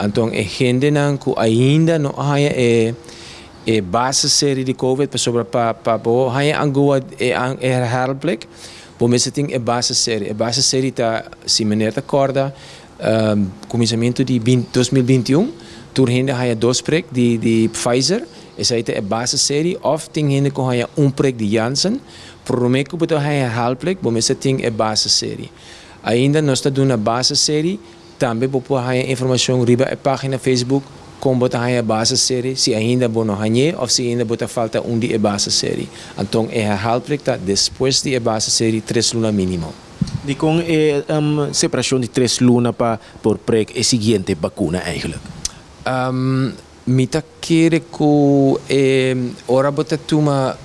Então, hende nan ku ahinda no haya base série de COVID para sobre para bo haya angua herhaal prik. Bom, mas tem base série. A base série tá se meneer te corda começamento de 2021. Tur hende haya 2 prik de Pfizer. Essa aí é a base série. Of tem hende com haya prik de Janssen. Prome que botar haya herhaal prik. Bom, mas tem a base série. Ainda nós está dando a base série. Também vou pôr a informação riba a página Facebook como botar a base série se ainda não hanhe ou se ainda botar falta de a base série. Então é herhaal prik tá depois de a base série 3 luna mínimo. De com separação de 3 luna para por prik é seguinte vacuna eigenlijk. Mita querer que ora botar tuma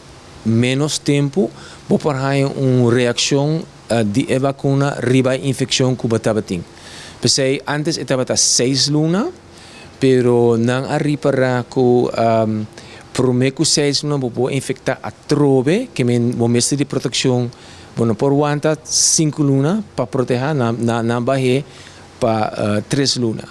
menos tempo vou pôr uma reação de vacuna riba infecção que botar ting. Pensei, antes estava a 6 luna, pero não arriba com prome que 6 luna vou infectar a trobe, que é o mestre de proteção, bueno, por aguanta 5 luna para proteger na barre para 3 luna.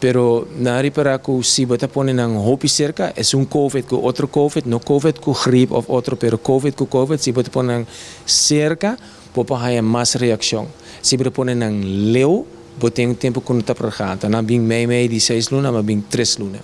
Pero na arriba com se você põe na roupa cerca, é COVID com outro COVID, não COVID com gripe ou outro, pero COVID com COVID, se você põe na cerca, pode haver mais reação. Se você põe na leu, tem tempo que não está para cá. Então, não vem meio de 6 luna, mas vem 3 luna.